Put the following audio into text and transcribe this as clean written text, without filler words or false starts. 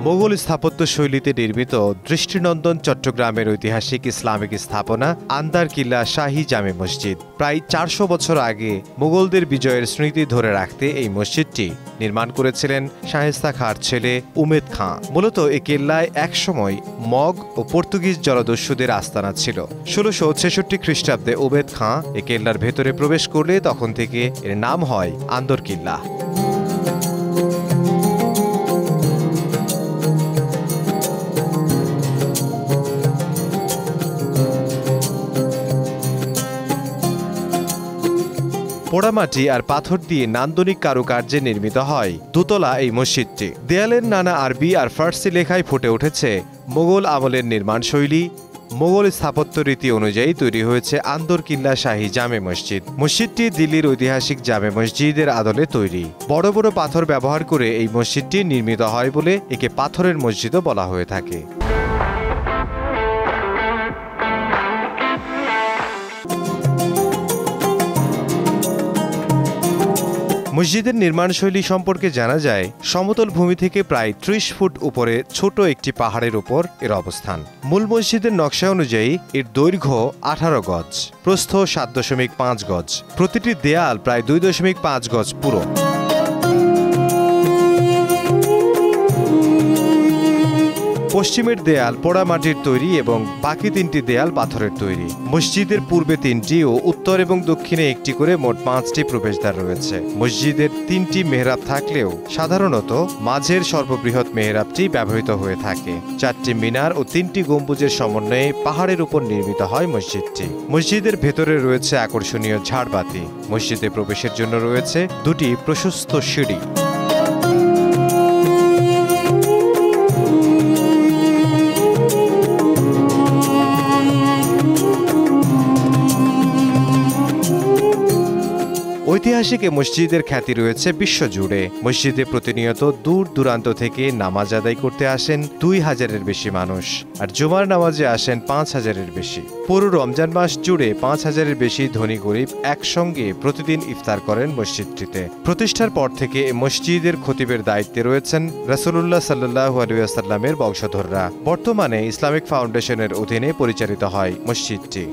মোগল স্থাপত্য শৈলীতে নির্মিত দৃষ্টিনন্দন চট্টগ্রামের ঐতিহাসিক ইসলামিক স্থাপনা আন্দার কিল্লা শাহী জামে মসজিদ। প্রায় ৪০০ বছর আগে মোগলদের বিজয়ের স্মৃতি ধরে রাখতে এই মসজিদটি নির্মাণ করেছিলেন শায়েস্তা খাঁর ছেলে উমেদ খাঁ। মূলত এই কেল্লায় একসময় মগ ও পর্তুগিজ জলদস্যুদের আস্তানা ছিল। ১৬৬৬ খ্রিস্টাব্দে উমেদ খাঁ এই কেল্লার ভেতরে প্রবেশ করলে তখন থেকে এর নাম হয় আন্দর কিল্লা। পোড়ামাটি আর পাথর দিয়ে নান্দনিক কারুকার্যে নির্মিত হয় দোতলা এই মসজিদটি। দেয়ালের নানা আরবি আর ফার্সি লেখায় ফুটে উঠেছে মোগল আমলের নির্মাণ শৈলী। মোগল স্থাপত্য রীতি অনুযায়ী তৈরি হয়েছে আন্দর কিল্লা শাহী জামে মসজিদ। মসজিদটি দিল্লির ঐতিহাসিক জামে মসজিদের আদলে তৈরি। বড় বড় পাথর ব্যবহার করে এই মসজিদটি নির্মিত হয় বলে একে পাথরের মসজিদও বলা হয়ে থাকে। মসজিদের নির্মাণশৈলী সম্পর্কে জানা যায়, সমতল ভূমি থেকে প্রায় ৩০ ফুট উপরে ছোট একটি পাহাড়ের উপর এর অবস্থান। মূল মসজিদের নকশা অনুযায়ী এর দৈর্ঘ্য ১৮ গজ, প্রস্থ ৭.৫ গজ। প্রতিটি দেয়াল প্রায় ২.৫ গজ পুরো। পশ্চিমের দেয়াল পোড়ামাটির তৈরি এবং বাকি ৩টি দেয়াল পাথরের তৈরি। মসজিদের পূর্বে ৩টি ও উত্তর এবং দক্ষিণে একটি করে মোট ৫টি প্রবেশদ্বার রয়েছে। মসজিদের ৩টি মেহরাব থাকলেও সাধারণত মাঝের সর্ববৃহৎ মেহরাবটি ব্যবহৃত হয়ে থাকে। ৪টি মিনার ও ৩টি গম্বুজের সমন্বয়ে পাহাড়ের উপর নির্মিত হয় মসজিদটি। মসজিদের ভেতরে রয়েছে আকর্ষণীয় ঝাড়বাতি। মসজিদে প্রবেশের জন্য রয়েছে ২টি প্রশস্ত সিঁড়ি। ঐতিহাসিক এ মসজিদের খ্যাতি রয়েছে বিশ্বজুড়ে। মসজিদে প্রতিনিয়ত দূর দূরান্ত থেকে নামাজ আদায় করতে আসেন ২,০০০-এর বেশি মানুষ, আর জুমার নামাজে আসেন ৫,০০০-এর বেশি। পুরো রমজান মাস জুড়ে ৫,০০০-এর বেশি ধনী গরিব একসঙ্গে প্রতিদিন ইফতার করেন মসজিদটিতে। প্রতিষ্ঠার পর থেকে এ মসজিদের খতিবের দায়িত্বে রয়েছেন রাসূলুল্লাহ সাল্লাল্লাহু আলাইহি ওয়াসাল্লামের বংশধররা। বর্তমানে ইসলামিক ফাউন্ডেশনের অধীনে পরিচালিত হয় মসজিদটি।